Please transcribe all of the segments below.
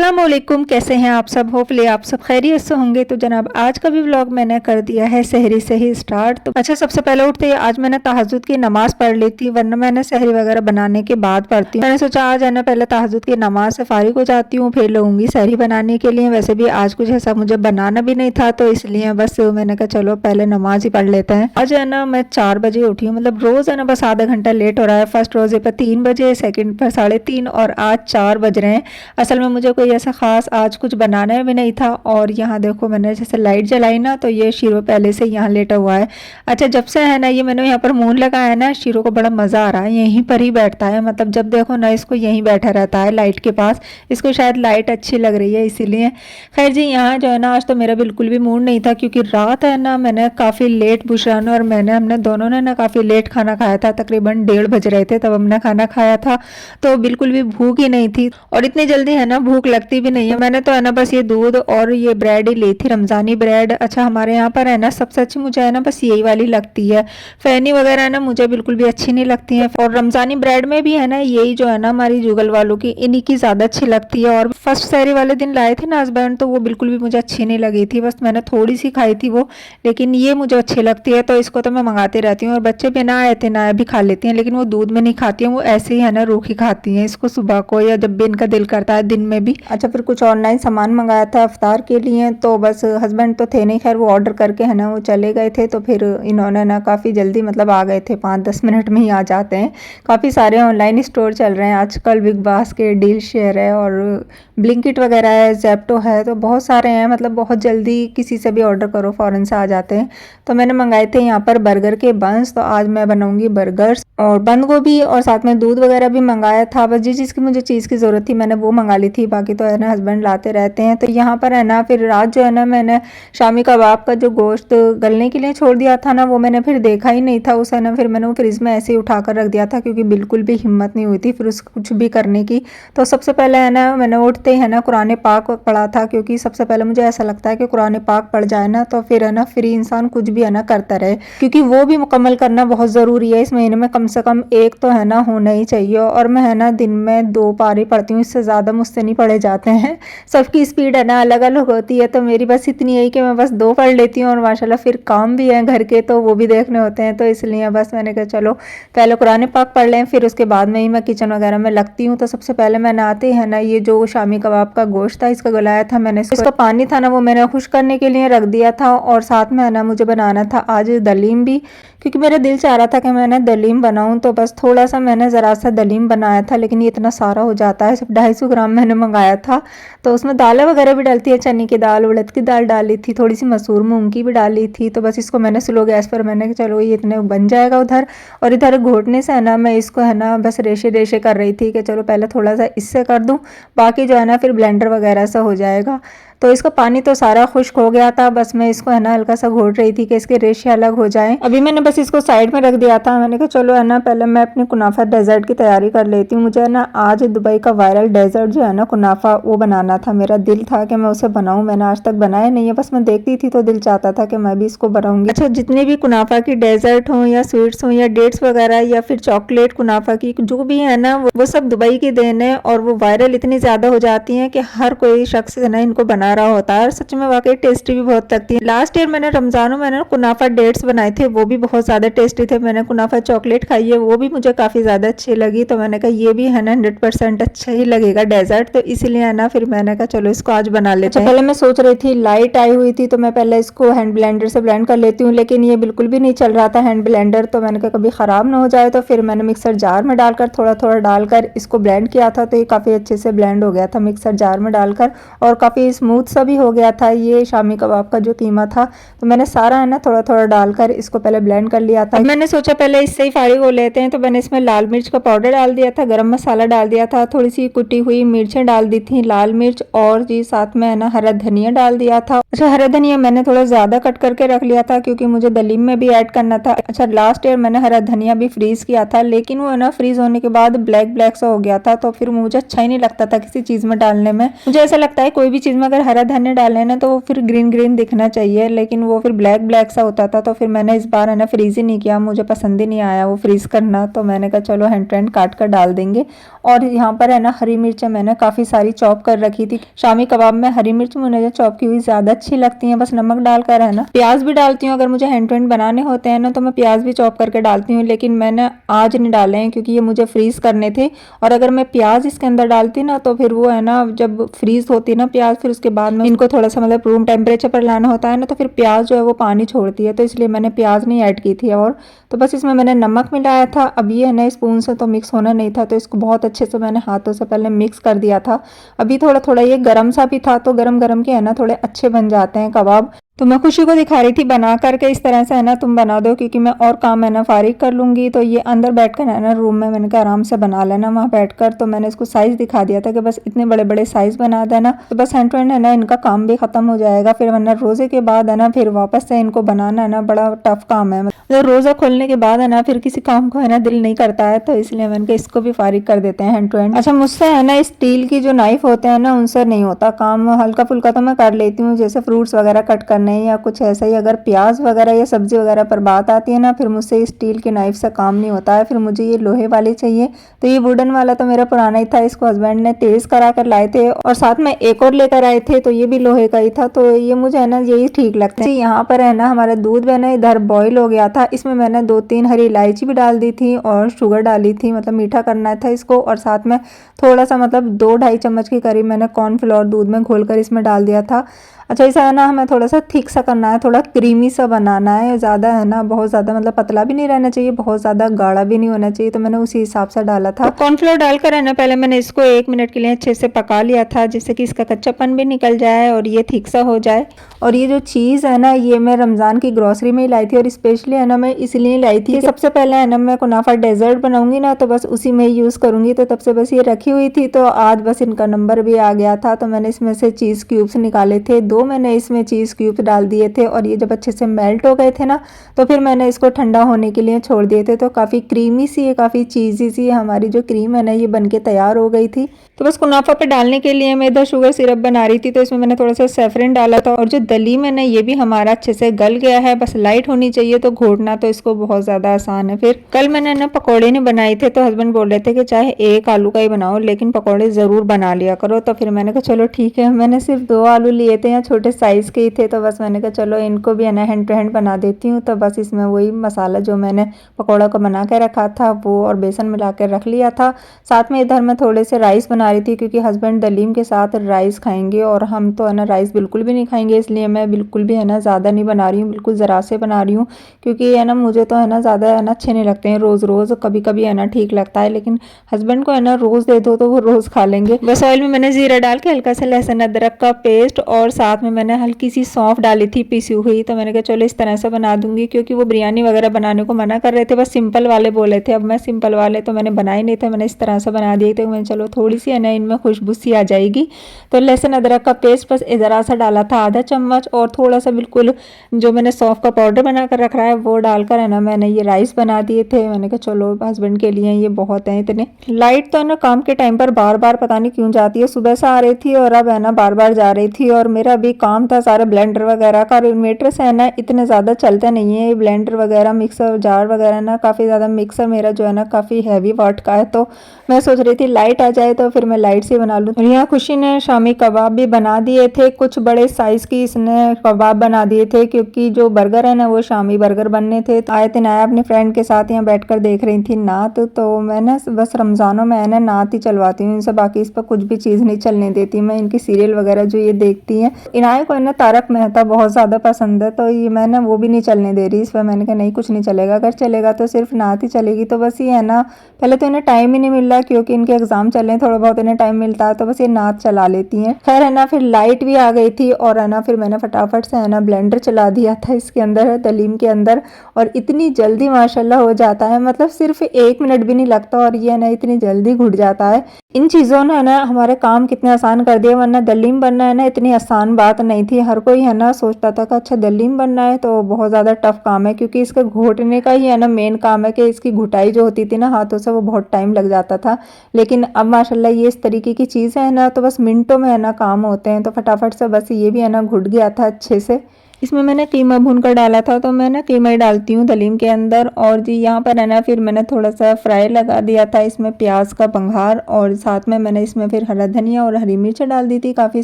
अस्सलामुअलैकुम, कैसे हैं आप सब। होपफुली आप सब खैरियत से होंगे। तो जनाब आज का भी व्लॉग मैंने कर दिया है सहरी से ही स्टार्ट। तो अच्छा, सबसे पहले उठते ही आज मैंने तहज्जुद की नमाज पढ़ ली थी, वरना मैंने सहरी वगैरह बनाने के बाद पढ़ती हूँ। मैंने सोचा आज है ना पहले तहज्जुद की नमाज से फारिग हो जाती हूँ, फिर लूँगी सहरी बनाने के लिए। वैसे भी आज कुछ ऐसा मुझे बनाना भी नहीं था, तो इसलिए बस मैंने कहा चलो पहले नमाज ही पढ़ लेते हैं। आज है ना मैं 4 बजे उठी हूँ, मतलब रोज़ है ना बस आधा घंटा लेट हो रहा है। फर्स्ट रोज़े पर 3 बजे, सेकेंड पर 3:30 और आज 4 बज रहे हैं। असल में मुझे कोई ऐसा ख़ास आज कुछ बनाना भी नहीं था। और यहाँ देखो मैंने जैसे लाइट जलाई ना, तो ये शीरो पहले से यहाँ लेटा हुआ है। अच्छा, जब से है ना ये मैंने यहाँ पर मून लगाया है ना, शीरो को बड़ा मज़ा आ रहा है। यहीं पर ही बैठता है, मतलब जब देखो ना इसको यहीं बैठा रहता है लाइट के पास। इसको शायद लाइट अच्छी लग रही है इसीलिए। खैर जी, यहाँ जो है ना आज तो मेरा बिल्कुल भी मूड नहीं था, क्योंकि रात है ना मैंने काफ़ी लेट, बुशरान और मैंने हमने दोनों ने ना काफ़ी लेट खाना खाया था। तकरीबन 1:30 बज रहे थे तब हमने खाना खाया था, तो बिल्कुल भी भूख ही नहीं थी। और इतनी जल्दी है ना भूख लगती भी नहीं है। मैंने तो है ना बस ये दूध और ये ब्रेड ही ली थी, रमज़ानी ब्रेड। अच्छा, हमारे यहाँ पर है ना सबसे अच्छी मुझे है ना बस यही वाली लगती है। फैनी वगैरह है ना मुझे बिल्कुल भी अच्छी नहीं लगती है। और रमज़ानी ब्रेड में भी है ना यही जो है ना हमारी जुगल वालों की, इन्हीं की ज़्यादा अच्छी लगती है। और फर्स्ट सहरी वाले दिन लाए थे ना हस्बैंड, तो वो बिल्कुल भी मुझे अच्छी नहीं लगी थी, बस मैंने थोड़ी सी खाई थी वो। लेकिन ये मुझे अच्छी लगती है, तो इसको तो मैं मंगाती रहती हूँ। और बच्चे भी ना आए थे ना भी खा लेती हैं, लेकिन वो दूध में नहीं खाती हैं, वो ऐसे ही है ना रूखी खाती हैं इसको सुबह को, या जब भी इनका दिल करता है दिन में भी। अच्छा, फिर कुछ ऑनलाइन सामान मंगाया था इफ्तार के लिए, तो बस हस्बैंड तो थे नहीं, खैर वो ऑर्डर करके है ना वो चले गए थे। तो फिर इन्होंने ना काफ़ी जल्दी मतलब आ गए थे, 5-10 मिनट में ही आ जाते हैं। काफ़ी सारे ऑनलाइन स्टोर चल रहे हैं आजकल, बिग बास्केट, डील शेयर है और ब्लिंकिट वगैरह है, ज़ेप्टो है, तो बहुत सारे हैं। मतलब बहुत जल्दी किसी से भी ऑर्डर करो फ़ौरन से आ जाते हैं। तो मैंने मंगाए थे यहाँ पर बर्गर के बंस, तो आज मैं बनाऊँगी बर्गर्स और बंद गोभी, और साथ में दूध वगैरह भी मंगाया था। बस जिस चीज़ की मुझे चीज़ की ज़रूरत थी मैंने वो मंगा ली थी, बाकी तो है ना हस्बैंड लाते रहते हैं। तो यहाँ पर है ना फिर रात जो है ना मैंने शामी कबाब का जो गोश्त गलने के लिए छोड़ दिया था ना, वो मैंने फिर देखा ही नहीं था उसे है ना, फिर मैंने वो फ्रिज में ऐसे ही उठा कर रख दिया था, क्योंकि बिल्कुल भी हिम्मत नहीं हुई थी फिर उसको कुछ भी करने की। तो सबसे पहले है ना मैंने उठते ही है ना कुरान पाक पढ़ा था, क्योंकि सबसे पहले मुझे ऐसा लगता है कि कुरान पाक पढ़ जाए ना तो फिर है ना फ्री इंसान कुछ भी है ना करता रहे, क्योंकि वो भी मुकम्मल करना बहुत ज़रूरी है। इस महीने में कम से कम एक तो है ना होना ही चाहिए। और मैं है ना दिन में 2 पारे पढ़ती हूँ, इससे ज़्यादा मुझसे नहीं पढ़े जाते हैं। सबकी स्पीड है ना अलग अलग होती है, तो मेरी बस इतनी है कि मैं बस 2 पढ़ लेती हूँ। और माशाल्लाह फिर काम भी है घर के, तो वो भी देखने होते हैं, तो इसलिए बस मैंने कहा चलो पहले कुरान पाक पढ़ लें, फिर उसके बाद में ही मैं किचन वगैरह में लगती हूँ। तो सबसे पहले मैंने आते ही है ना ये जो शामी कबाब का गोश्त था इसका गलाया था मैंने, इसका पानी था ना वो मैंने खुश करने के लिए रख दिया था। और साथ में है ना मुझे बनाना था आज दलीम भी, क्योंकि मेरा दिल चाह रहा था कि मैंने दलीम बनाऊं। तो बस थोड़ा सा मैंने ज़रा सा दलीम बनाया था, लेकिन ये इतना सारा हो जाता है, सिर्फ 250 ग्राम मैंने मंगाया था। तो उसमें दालें वगैरह भी डलती है, चने की दाल, उड़द की दाल डाली थी, थोड़ी सी मसूर मूंग की भी डाली थी। तो बस इसको मैंने स्लो गैस पर मैंने चलो ये इतने बन जाएगा उधर। और इधर घोटने से है ना मैं इसको है ना बस रेशे रेशे कर रही थी कि चलो पहले थोड़ा सा इससे कर दूँ, बाकी जो है ना फिर ब्लेंडर वगैरह से हो जाएगा। तो इसका पानी तो सारा खुश्क हो गया था, बस मैं इसको है ना हल्का सा घोट रही थी कि इसके रेशे अलग हो जाएं। अभी मैंने बस इसको साइड में रख दिया था। मैंने कहा चलो है ना पहले मैं अपने कुनाफा डेजर्ट की तैयारी कर लेती हूँ। मुझे है ना आज दुबई का वायरल डेजर्ट जो है ना कुनाफा वो बनाना था, मेरा दिल था कि मैं उसे बनाऊँ। मैंने आज तक बनाया नहीं है, बस मैं देखती थी तो दिल चाहता था कि मैं भी इसको बनाऊंगी। अच्छा, जितने भी कुनाफा की डेजर्ट हो या स्वीट्स हो या डेट्स वगैरह या फिर चॉकलेट कुनाफा की जो भी है ना वो सब दुबई की देन है, और वो वायरल इतनी ज्यादा हो जाती है कि हर कोई शख्स है ना इनको बना रहा होता है। और सच में वाकई टेस्टी भी बहुत लगती है। लास्ट ईयर मैंने रमजानों में ना कुनाफा डेट्स बनाए थे, वो भी बहुत ज्यादा टेस्टी थे। मैंने कुनाफा चॉकलेट खाई है, वो भी मुझे काफी ज्यादा अच्छी लगी। तो मैंने कहा ये भी है ना 100% अच्छा ही लगेगा डेजर्ट, तो इसलिए है ना फिर मैंने कहा चलो इसको आज बना लेते हैं। पहले मैं सोच रही थी लाइट आई हुई थी तो मैं पहले इसको हैंड ब्लेंडर से ब्लेंड कर लेती हूँ, लेकिन ये बिल्कुल भी नहीं चल रहा था हैंड ब्लेंडर। तो मैंने कहा कभी खराब ना हो जाए, तो फिर मैंने मिक्सर जार में डालकर थोड़ा थोड़ा डालकर इसको ब्लेंड किया था, तो ये काफी अच्छे से ब्लेंड हो गया था मिक्सर जार में डालकर, और काफी स्मूथ सा भी हो गया था। ये शामी कबाब का जो कीमा था, तो मैंने सारा है ना थोड़ा थोड़ा डालकर इसको पहले ब्लेंड कर लिया था। मैंने सोचा पहले इससे ही फारिग हो लेते हैं, तो मैंने इसमें लाल मिर्च का पाउडर डाल दिया था, गरम मसाला डाल दिया था, थोड़ी सी कुटी हुई मिर्चें डाल दी थी, लाल मिर्च, और जी साथ में है ना हरा धनिया डाल दिया था। अच्छा, हरा धनिया मैंने थोड़ा ज्यादा कट करके रख लिया था क्योंकि मुझे दलीम में भी ऐड करना था। अच्छा, लास्ट ईयर मैंने हरा धनिया भी फ्रीज किया था, लेकिन वो है ना फ्रीज होने के बाद ब्लैक ब्लैक सा हो गया था, तो फिर मुझे अच्छा ही नहीं लगता था किसी चीज में डालने में। मुझे ऐसा लगता है कोई भी चीज में अगर हरा धनिया डाले ना तो वो फिर ग्रीन ग्रीन दिखना चाहिए, लेकिन वो फिर ब्लैक ब्लैक सा होता था। तो फिर मैंने इस बार है ना फ्रीज ही नहीं किया, मुझे पसंद ही नहीं आया वो फ्रीज करना। तो मैंने कहा चलो हैंड टू हैंड काट कर डाल देंगे। और यहाँ पर है ना हरी मिर्च मैंने काफ़ी सारी चॉप कर रखी थी। शामी कबाब में हरी मिर्च मुझे चॉप की हुई ज़्यादा अच्छी लगती हैं, बस नमक डालकर है ना। प्याज भी डालती हूँ, अगर मुझे हैंड टू हैंड बनाने होते हैं ना तो मैं प्याज भी चॉप करके डालती हूँ, लेकिन मैंने आज नहीं डाले हैं क्योंकि ये मुझे फ्रीज़ करने थे। और अगर मैं प्याज इसके अंदर डालती ना तो फिर वो है ना जब फ्रीज़ होती है ना प्याज, फिर उसके बाद में इनको थोड़ा सा मतलब रूम टेम्परेचर पर लाना होता है ना, तो फिर प्याज जो है वो पानी छोड़ती है, तो इसलिए मैंने प्याज नहीं ऐड की थी। और तो बस इसमें मैंने नमक मिलाया था। अब ये है ना स्पून से तो मिक्स होना नहीं था, तो इसको बहुत अच्छे से मैंने हाथों से पहले मिक्स कर दिया था। अभी थोड़ा थोड़ा ये गरम सा भी था, तो गरम गरम के है ना थोड़े अच्छे बन जाते हैं कबाब। तो मैं खुशी को दिखा रही थी बना करके इस तरह से है ना तुम बना दो, क्योंकि मैं और काम है ना फारिग कर लूँगी। तो ये अंदर बैठकर है ना रूम में मैंने कहा आराम से बना लेना वहाँ बैठकर। तो मैंने इसको साइज़ दिखा दिया था कि बस इतने बड़े बड़े साइज़ बना देना, तो बस हैंड टू हैंड है ना इनका काम भी ख़त्म हो जाएगा। फिर वरना रोज़े के बाद है ना फिर वापस से इनको बनाना है ना बड़ा टफ काम है। मतलब रोज़ा खोलने के बाद है ना फिर किसी काम को है ना दिल नहीं करता है, तो इसलिए मैंने कहा इसको भी फारिग कर देते हैं हैंड टू हैंड। अच्छा, मुझसे है ना स्टील की जो नाइफ होते हैं ना उनसे नहीं होता काम, हल्का फुल्का तो मैं कर लेती हूँ, जैसे फ्रूट्स वगैरह कट करने या कुछ ऐसा ही। अगर प्याज वगैरह या सब्जी वगैरह पर बात आती है ना फिर मुझसे स्टील की नाइफ से काम नहीं होता है, फिर मुझे ये लोहे वाली चाहिए। तो ये वुडन वाला तो मेरा पुराना ही था, इसको हस्बैंड ने तेज करा कर लाए थे और साथ में एक और लेकर आए थे, तो ये भी लोहे का ही था। तो ये मुझे है ना यही ठीक लगता है। यहाँ पर है ना हमारा दूध है ना इधर बॉईल हो गया था, इसमें मैंने 2-3 हरी इलायची भी डाल दी थी और शुगर डाली थी, मतलब मीठा करना था इसको। और साथ में थोड़ा सा मतलब 2-2.5 चम्मच के करीब मैंने कॉर्नफ्लोर दूध में घोलकर इसमें डाल दिया था। अच्छा, इसे है ना हमें थोड़ा सा थिक सा करना है, थोड़ा क्रीमी सा बनाना है, ज़्यादा है ना बहुत ज़्यादा मतलब पतला भी नहीं रहना चाहिए, बहुत ज़्यादा गाढ़ा भी नहीं होना चाहिए। तो मैंने उसी हिसाब से डाला था। तो कॉर्नफ्लोर डालकर है ना पहले मैंने इसको 1 मिनट के लिए अच्छे से पका लिया था, जिससे कि इसका कच्चापन भी निकल जाए और ये थिक सा हो जाए। और ये जो चीज़ है ना ये मैं रमज़ान की ग्रॉसरी में ही लाई थी, और स्पेशली है ना मैं इसलिए लाई थी, सबसे पहले है ना मैं कुनाफा डेजर्ट बनाऊंगी ना तो बस उसी में यूज़ करूंगी। तो तब से बस ये रखी हुई थी, तो आज बस इनका नंबर भी आ गया था। तो मैंने इसमें से चीज़ क्यूब्स निकाले थे, 2 मैंने इसमें चीज़ क्यूब्स डाल दिए थे, और ये जब अच्छे से मेल्ट हो गए थे ना तो फिर मैंने इसको ठंडा होने के लिए छोड़ दिए थे। तो काफ़ी क्रीमी सी, काफ़ी चीज़ी सी हमारी जो क्रीम है ना ये बनके तैयार हो गई थी। तो बस कुनाफा पे डालने के लिए मैं इधर शुगर सिरप बना रही थी, तो इसमें मैंने थोड़ा सा सैफरन डाला था। और जो दलीम है ना ये भी हमारा अच्छे से गल गया है, बस लाइट होनी चाहिए, तो घोटना तो इसको बहुत ज़्यादा आसान है। फिर कल मैंने ना पकौड़े नहीं बनाए थे, तो हस्बैंड बोल रहे थे कि चाहे एक आलू का ही बनाओ लेकिन पकौड़े ज़रूर बना लिया करो। तो फिर मैंने कहा चलो ठीक है, मैंने सिर्फ 2 आलू लिए थे या छोटे साइज़ के ही थे, तो बस मैंने कहा चलो इनको भी है ना हैंड टू हैंड बना देती हूँ। तो बस इसमें वही मसाला जो मैंने पकौड़ा को बना के रखा था वो और बेसन मिला कर रख लिया था। साथ में इधर मैं थोड़े से राइस बना रही थी, क्योंकि हस्बैंड दलीम के साथ राइस खाएंगे और हम तो है ना राइस बिल्कुल भी नहीं खाएंगे, इसलिए मैं बिल्कुल भी है ना ज़्यादा नहीं बना रही हूँ, बिल्कुल ज़रा से बना रही हूँ। क्योंकि है ना मुझे तो है ना ज़्यादा है ना अच्छे नहीं लगते हैं रोज़ रोज़, कभी कभी है ना ठीक लगता है, लेकिन हस्बैंड को है ना रोज़ दे दो तो वो रोज़ खा लेंगे। बस ऑयल में मैंने जीरा डाल के हल्का सा लहसुन अदरक का पेस्ट और साथ में मैंने हल्की सी सौंफ डाली थी पिसी हुई। तो मैंने कहा चलो इस तरह से बना दूंगी, क्योंकि वो बिरयानी वगैरह बनाने को मना कर रहे थे, बस सिंपल वाले बोले थे। अब मैं सिंपल वाले तो मैंने बनाए नहीं थे, मैंने इस तरह से बना दिए थे। मैंने चलो थोड़ी सी है ना इनमें खुशबू सी आ जाएगी। तो लहसुन अदरक का पेस्ट बस ज़रा सा डाला था, आधा चम्मच, और थोड़ा सा बिल्कुल जो मैंने सौंफ का पाउडर बना कर रखा है वो डालकर है ना मैंने ये राइस बना दिए थे। मैंने कहा चलो हस्बैंड के लिए ये बहुत है इतने। लाइट तो है ना काम के टाइम पर बार बार पता नहीं क्यों जाती है, सुबह से आ रही थी और अब है ना बार बार जा रही थी। और मेरा भी काम था सारा ब्लेंडर वगैरह का, इन्वेटर से है ना इतने ज़्यादा चलते नहीं है ब्लेंडर वगैरह, मिक्सर जार वगैरह ना काफ़ी ज़्यादा। मिक्सर मेरा जो है ना काफ़ी हैवी वाट का है, तो मैं सोच रही थी लाइट आ जाए तो फिर मैं लाइट से बना लूँ। और यहाँ खुशी ने शामी कबाब भी बना दिए थे, कुछ बड़े साइज़ की इसने कबाब बना दिए थे, क्योंकि जो बर्गर है ना वो शामी बर्गर बनने थे। तो आए थे नया अपने फ्रेंड के साथ यहाँ बैठकर देख रही थी नात। तो मैं ना बस रमज़ानों में है ना नात ही चलवाती हूँ इनसे, बाकी इस पर कुछ भी चीज़ नहीं चलने देती मैं। इनकी सीरियल वगैरह जो ये देखती हैं, इनाय को है ना तारक मेहता बहुत ज़्यादा पसंद है, तो ये मैं ना वो भी नहीं चलने दे रही इस पर। मैंने कहा नहीं कुछ नहीं चलेगा, अगर चलेगा तो सिर्फ नात ही चलेगी। तो बस ये है ना पहले तो इन्हें टाइम ही नहीं मिल रहा, क्योंकि इनके एग्जाम चल रहे हैं, थोड़ा बहुत इन्हें टाइम मिलता है तो बस ये नात चला लेती हैं। खैर है ना फिर लाइट भी आ गई थी, और है ना फिर मैंने फटाफट से है ना ब्लेंडर चला दिया था इसके अंदर, दलीम के अंदर, और इतनी जल्दी माशाल्लाह हो जाता है, मतलब सिर्फ 1 मिनट भी नहीं लगता, और ये है ना इतनी जल्दी घुट जाता है। इन चीज़ों ने है ना हमारे काम कितने आसान कर दिए, वरना दलीम बनना है ना इतनी आसान बात नहीं थी। हर कोई है ना सोचता था कि अच्छा दलीम बनना है तो बहुत ज़्यादा टफ काम है, क्योंकि इसके घोटने का ही है ना मेन काम है कि इसकी घुटाई जो होती थी ना हाथों से वो बहुत टाइम लग जाता था। लेकिन अब माशाल्लाह ये इस तरीके की चीज़ है ना तो बस मिनटों में है ना काम होते हैं, तो फटाफट से बस ये भी है ना घुट गया था अच्छे से। इसमें मैंने कीमा भूनकर डाला था, तो मैं ना कीमा ही डालती हूँ दलीम के अंदर। और जी यहाँ पर है ना फिर मैंने थोड़ा सा फ्राई लगा दिया था इसमें प्याज का बघार, और साथ में मैंने इसमें फिर हरा धनिया और हरी मिर्च डाल दी थी काफ़ी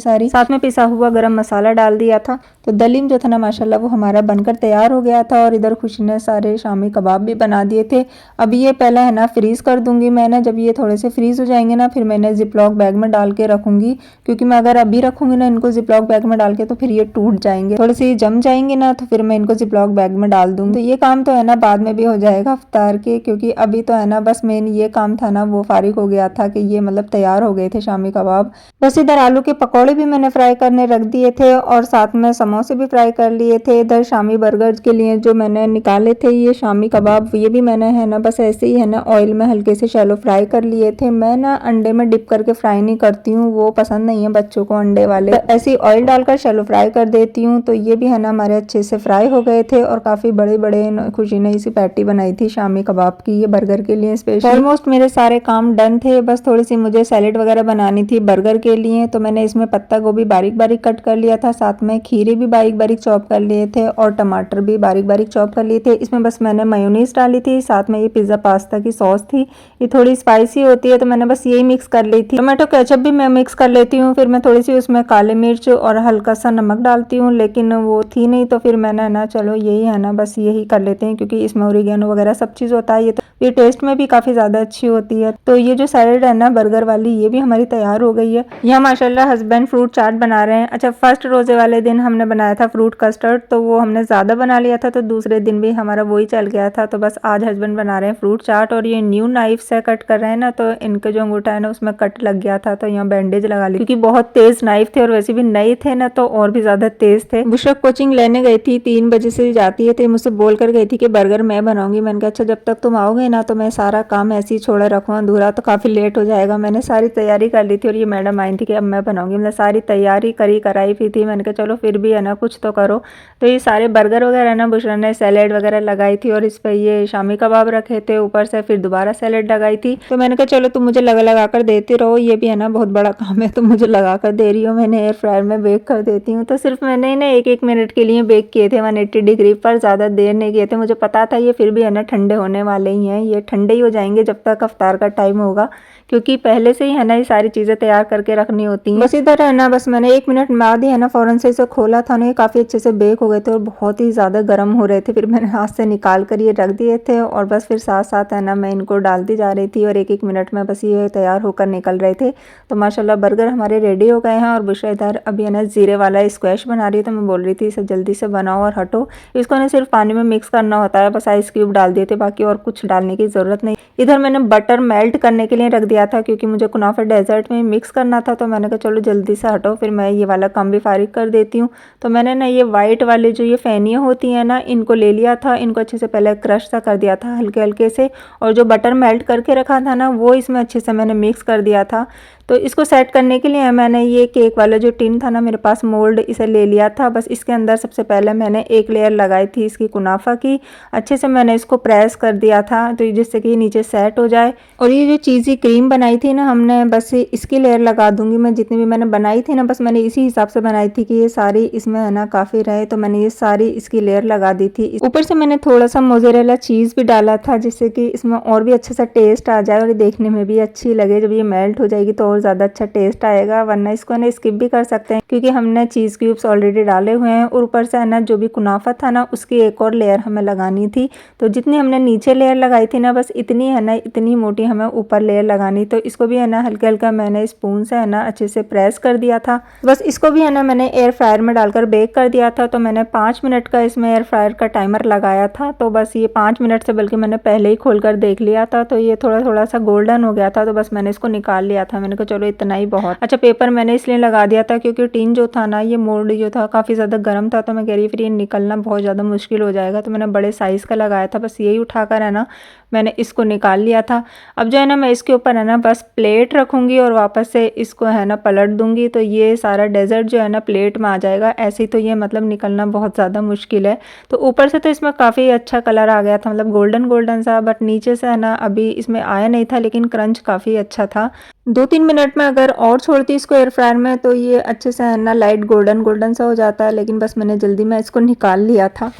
सारी, साथ में पिसा हुआ गरम मसाला डाल दिया था। तो दलीम जो था ना माशाल्लाह वो हमारा बनकर तैयार हो गया था। और इधर खुशी ने सारे शामी कबाब भी बना दिए थे। अब ये पहले है ना फ्रीज़ कर दूंगी मैंने, जब ये थोड़े से फ्रीज़ हो जाएंगे ना फिर मैंने जिपलॉक बैग में डाल के रखूंगी, क्योंकि मैं अगर अभी रखूंगी ना इनको जिपलॉक बैग में डाल के तो फिर ये टूट जाएंगे, थोड़े से जम जाएंगे ना, तो फिर मैं इनको जिपलॉक बैग में डाल दूंगी। तो ये काम तो है ना बाद में भी हो जाएगा इफ्तार के, क्योंकि अभी तो है ना बस मेन ये काम था ना वो फारिग हो गया था कि ये मतलब तैयार हो गए थे शामी कबाब। बस इधर आलू के पकौड़े भी मैंने फ्राई करने रख दिए थे और साथ में समोसे भी फ्राई कर लिए थे। इधर शामी बर्गर के लिए जो मैंने निकाले थे ये शामी कबाब, ये भी मैंने है ना बस ऐसे ही है ना ऑयल में हल्के से शैलो फ्राई कर लिए थे। मैं ना अंडे में डिप करके फ्राई नहीं करती हूँ, वो पसंद नहीं है बच्चों को अंडे वाले, तो ऐसे ही ऑयल डालकर शैलो फ्राई कर देती हूँ। तो ये भी है ना हमारे अच्छे से फ्राई हो गए थे और काफ़ी बड़े बड़े खुशी ने इसी पैटी बनाई थी शामी कबाब की, ये बर्गर के लिए स्पेशल। ऑलमोस्ट मेरे सारे काम डन थे, बस थोड़ी सी मुझे सैलेड वगैरह बनानी थी बर्गर के लिए। तो मैंने इसमें पत्ता गोभी बारीक बारीक कट कर लिया था, साथ में खीरे भी बारीक बारीक चॉप कर लिए थे और टमाटर भी बारीक बारीक चॉप कर लिए थे। इसमें बस मैंने मेयोनीज डाली थी, साथ में ये पिज़्ज़ा पास्ता की सॉस थी, ये थोड़ी स्पाइसी होती है तो मैंने बस यही मिक्स कर ली थी। टोमेटो केचप भी मैं मिक्स कर लेती हूँ, फिर मैं थोड़ी सी उसमें काले मिर्च और हल्का सा नमक डालती हूँ, लेकिन वो थी नहीं तो फिर मैंने ना चलो यही है ना बस यही कर लेते हैं, क्योंकि इसमें ओरिगेनो वगैरह सब चीज़ होता है, ये टेस्ट में भी काफ़ी ज़्यादा अच्छी होती है। तो ये जो सैलेड है ना बर्गर वाली ये भी हमारी तैयार हो गई है। यहाँ माशाल्लाह हस्बैंड फ्रूट चाट बना रहे हैं। अच्छा, फर्स्ट रोजे वाले दिन हमने बनाया था फ्रूट कस्टर्ड, तो वो हमने ज़्यादा बना लिया था, तो दूसरे दिन भी हमारा वही चल गया था। तो बस आज हस्बैंड बना रहे हैं फ्रूट चाट और ये न्यू नाइफ से कट कर रहे हैं ना, तो इनके जो अंगूठा है ना उसमें कट लग गया था, तो यहाँ बैंडेज लगा ली, क्योंकि बहुत तेज नाइफ थे और वैसे भी नए थे ना तो और भी ज़्यादा तेज थे। बुशरक कोचिंग लेने गई थी, 3 बजे से जाती है, तो मुझसे बोल कर गई थी कि बर्गर मैं बनाऊंगी। मैंने कहा अच्छा जब तक तुम आओगे ना तो मैं सारा काम ऐसे ही छोड़ा रखूँ अधूरा, तो काफ़ी लेट हो जाएगा। मैंने सारी तैयारी कर ली थी और ये मैडम आई थी कि अब मैं बनाऊंगी, मैंने सारी तैयारी करी कराई भी थी। मैंने कहा चलो फिर भी है ना कुछ तो करो। तो ये सारे बर्गर वगैरह ना बुशरा ने सैलेड वगैरह लगाई थी और इस पर ये शामी कबाब रखे थे ऊपर से, फिर दोबारा सैलेड लगाई थी। तो मैंने कहा चलो तुम मुझे लगा कर देते रहो, ये भी है ना बहुत बड़ा काम है, तुम मुझे लगा कर दे रही हो, मैंने एयर फ्रायर में बेक कर देती हूँ। तो सिर्फ मैंने ना 1-1 मिनट के लिए बेक किए थे 180 डिग्री पर, ज़्यादा देर नहीं किए थे। मुझे पता था ये फिर भी है ना ठंडे होने वाले ही हैं, ये ठंडे ही हो जाएंगे जब तक अफ्तार का टाइम होगा, क्योंकि पहले से ही है ना ये सारी चीज़ें तैयार करके रखनी होती हैं। बस इधर है ना बस मैंने 1 मिनट बाद ही है ना फ़ौरन से इसे खोला था ना, ये काफ़ी अच्छे से बेक हो गए थे और बहुत ही ज़्यादा गर्म हो रहे थे। फिर मैंने हाथ से निकाल कर ये रख दिए थे और बस फिर साथ साथ है ना मैं इनको डालती जा रही थी और 1-1 मिनट में बस ये तैयार होकर निकल रहे थे। तो माशाल्लाह बर्गर हमारे रेडी हो गए हैं और बुशरा इधर अभी है ना ज़ीरे वाला स्क्वैश बना रही है। तो मैं बोल रही थी इसे जल्दी से बनाओ और हटो, इसको ना सिर्फ पानी में मिक्स करना होता है, बस आइस क्यूब डाल दिए थे, बाकी और कुछ डालने की ज़रूरत नहीं। इधर मैंने बटर मेल्ट करने के लिए रख दिया था, क्योंकि मुझे कुनाफा डेजर्ट में मिक्स करना था। तो मैंने कहा चलो जल्दी से हटो, फिर मैं ये वाला काम भी फारिग कर देती हूँ। तो मैंने ना ये वाइट वाले जो ये फेनियाँ होती हैं ना इनको ले लिया था, इनको अच्छे से पहले क्रश सा कर दिया था हल्के हल्के से, और जो बटर मेल्ट करके रखा था ना वो इसमें अच्छे से मैंने मिक्स कर दिया था। तो इसको सेट करने के लिए मैंने ये केक वाला जो टिन था ना मेरे पास मोल्ड, इसे ले लिया था। बस इसके अंदर सबसे पहले मैंने एक लेयर लगाई थी इसकी कुनाफा की, अच्छे से मैंने इसको प्रेस कर दिया था तो जिससे कि नीचे सेट हो जाए। और ये जो चीज़ी क्रीम बनाई थी ना हमने, बस इसकी लेयर लगा दूंगी मैं, जितनी भी मैंने बनाई थी ना बस मैंने इसी हिसाब से बनाई थी कि ये सारी इसमें है ना काफ़ी रहे, तो मैंने ये सारी इसकी लेयर लगा दी थी। ऊपर से मैंने थोड़ा सा मोज़रेला चीज़ भी डाला था, जिससे कि इसमें और भी अच्छा सा टेस्ट आ जाए और देखने में भी अच्छी लगे। जब ये मेल्ट हो जाएगी तो और ज़्यादा अच्छा टेस्ट आएगा, वरना इसको ना स्किप भी कर सकते हैं क्योंकि हमने चीज़ क्यूब्स ऑलरेडी डाले हुए हैं। और ऊपर से है ना जो भी कुनाफा था ना उसकी एक और लेयर हमें लगानी थी। तो जितनी हमने नीचे लेयर लगाई थी ना बस इतनी है ना, इतनी मोटी हमें ऊपर लेयर लगानी। तो इसको भी है ना हल्का हल्का मैंने स्पून से है ना अच्छे से प्रेस कर दिया था। बस इसको भी है ना मैंने एयर फ्रायर में डालकर बेक कर दिया था। तो मैंने 5 मिनट का इसमें एयर फ्रायर का टाइमर लगाया था। तो बस ये 5 मिनट से बल्कि मैंने पहले ही खोल कर देख लिया था, तो ये थोड़ा थोड़ा सा गोल्डन हो गया था। तो बस मैंने इसको निकाल लिया था। मैंने कहा चलो इतना ही बहुत। अच्छा पेपर मैंने इसलिए लगा दिया था क्योंकि टीन जो था ना, ये मोल्ड जो था काफ़ी ज़्यादा गर्म था, तो मैं कह रही फिर ये निकलना बहुत ज़्यादा मुश्किल हो जाएगा, तो मैंने बड़े साइज़ का लगाया था। बस यही उठाकर है ना मैंने इसको निकाल लिया था। अब जो है ना मैं इसके ऊपर है ना बस प्लेट रखूँगी और वापस से इसको है ना पलट दूँगी, तो ये सारा डेज़र्ट जो है ना प्लेट में आ जाएगा। ऐसे ही तो ये मतलब निकलना बहुत ज़्यादा मुश्किल है। तो ऊपर से तो इसमें काफ़ी अच्छा कलर आ गया था, मतलब गोल्डन गोल्डन सा, बट नीचे से है ना अभी इसमें आया नहीं था, लेकिन क्रंच काफ़ी अच्छा था। 2-3 मिनट में अगर और छोड़ती इसको एयर फ्रायर में तो ये अच्छे से है ना लाइट गोल्डन गोल्डन सा हो जाता है, लेकिन बस मैंने जल्दी में इसको निकाल लिया था।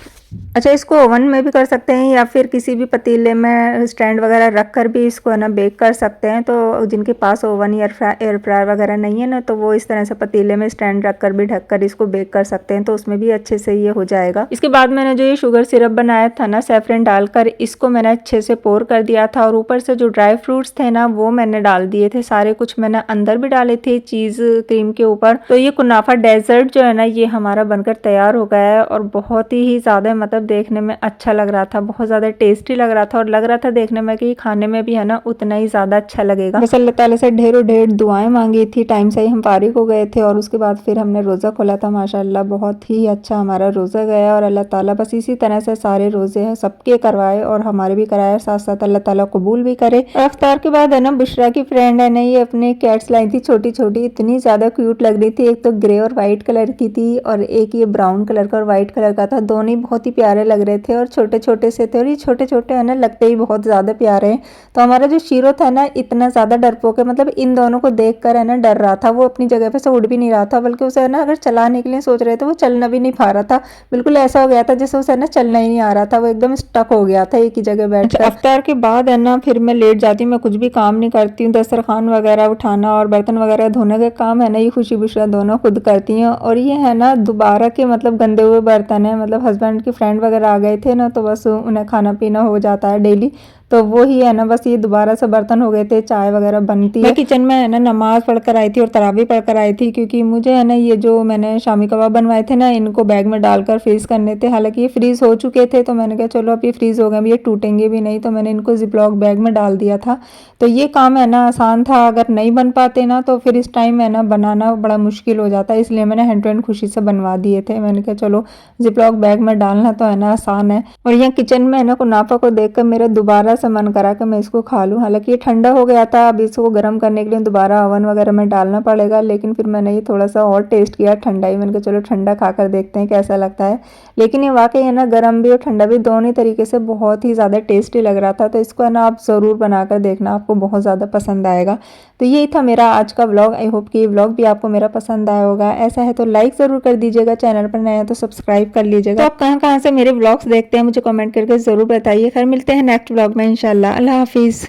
अच्छा इसको ओवन में भी कर सकते हैं या फिर किसी भी पतीले में स्टैंड वगैरह रख कर भी इसको है ना बेक कर सकते हैं। तो जिनके पास ओवन या एयर फ्रायर वगैरह नहीं है ना, तो वो इस तरह से पतीले में स्टैंड रख कर भी ढक कर इसको बेक कर सकते हैं, तो उसमें भी अच्छे से ये हो जाएगा। इसके बाद मैंने जो ये शुगर सिरप बनाया था ना सैफरन डालकर, इसको मैंने अच्छे से पोर कर दिया था, और ऊपर से जो ड्राई फ्रूट्स थे ना वो मैंने डाल दिए थे सारे, कुछ मैंने अंदर भी डाले थे चीज़ क्रीम के ऊपर। तो ये कुनाफा डेजर्ट जो है ना ये हमारा बनकर तैयार हो गया है, और बहुत ही ज़्यादा मतलब देखने में अच्छा लग रहा था, बहुत ज़्यादा टेस्टी लग रहा था, और लग रहा था देखने में कि खाने में भी है ना उतना ही ज़्यादा अच्छा लगेगा। बस अल्लाह ताला से ढेरों ढेर दुआएं मांगी थी, टाइम से ही हम फारिग हो गए थे, और उसके बाद फिर हमने रोज़ा खोला था। माशाल्लाह बहुत ही अच्छा हमारा रोज़ा गया, और अल्लाह ताला बस इसी तरह से सारे रोज़े हैं सबके करवाए और हमारे भी कराए, साथ साथ अल्लाह ताला कबूल भी करे। और अफ्तार के बाद है ना बुशरा की फ्रेंड है ना ये अपने कैट्स लाई थी छोटी छोटी, इतनी ज़्यादा क्यूट लग रही थी। एक तो ग्रे और वाइट कलर की थी, और एक ये ब्राउन कलर का और वाइट कलर का था, दोनों ही बहुत ही प्यारे लग रहे थे और छोटे छोटे से थे, और ये छोटे छोटे है ना लगते ही बहुत ज़्यादा प्यारे हैं। तो हमारा जो शीरो था ना इतना ज़्यादा डरपोक है, मतलब इन दोनों को देख कर है ना डर रहा था, वो अपनी जगह पे से उड़ भी नहीं रहा था, बल्कि उसे है ना अगर चलाने के लिए सोच रहे थे वो चलना भी नहीं पा रहा था। बिल्कुल ऐसा हो गया था जैसे उसे है ना चलना ही नहीं आ रहा था, वो एकदम स्टक हो गया था एक ही जगह बैठ कर। अफ्तार के बाद है ना फिर मैं लेट जाती हूँ, मैं कुछ भी काम नहीं करती हूँ, दस्तरखान वगैरह उठाना और बर्तन वगैरह धोने का काम है ना ये खुशी बुशरा दोनों खुद करती हैं। और ये है ना दोबारा के मतलब गंदे हुए बर्तन है, मतलब हस्बैंड की फ्रेंड वगैरह आ गए थे ना, तो बस उन्हें खाना पीना हो जाता है डेली, तो वो ही है ना बस ये दोबारा से बर्तन हो गए थे, चाय वगैरह बनती है। मैं किचन में है ना नमाज पढ़कर आई थी और तरावी पढ़कर आई थी, क्योंकि मुझे है ना ये जो मैंने शामी कबाब बनवाए थे ना इनको बैग में डालकर फ्रीज करने थे। हालांकि ये फ्रीज हो चुके थे, तो मैंने कहा चलो अब ये फ्रीज हो गए, अब ये टूटेंगे भी नहीं, तो मैंने इनको जिपलॉक बैग में डाल दिया था। तो ये काम है ना आसान था, अगर नहीं बन पाते ना तो फिर इस टाइम है ना बनाना बड़ा मुश्किल हो जाता है, इसलिए मैंने हैंड टू हैंड खुशी से बनवा दिए थे। मैंने कहा चलो जिपलॉक बैग में डालना तो है ना आसान है। और यहाँ किचन में है ना कुनाफा को देखकर मेरा दोबारा से मन करा कि मैं इसको खा लूँ। हालांकि ये ठंडा हो गया था, अब इसको गर्म करने के लिए दोबारा ओवन वगैरह में डालना पड़ेगा, लेकिन फिर मैंने ये थोड़ा सा और टेस्ट किया ठंडा ही, मैंने कहा चलो ठंडा खाकर देखते हैं कैसा लगता है। लेकिन ये वाकई है ना गर्म भी और ठंडा भी दोनों तरीके से बहुत ही ज़्यादा टेस्टी लग रहा था, तो इसको है ना आप ज़रूर बनाकर देखना, आपको बहुत ज़्यादा पसंद आएगा। तो यही था मेरा आज का व्लॉग। आई होप कि ये व्लॉग भी आपको मेरा पसंद आया होगा। ऐसा है तो लाइक ज़रूर कर दीजिएगा, चैनल पर नए हैं तो सब्सक्राइब कर लीजिएगा। तो आप कहाँ कहाँ से मेरे व्लॉग्स देखते हैं मुझे कमेंट करके ज़रूर बताइए। खैर मिलते हैं नेक्स्ट व्लॉग में इंशाल्लाह। अल्लाह हाफिज़।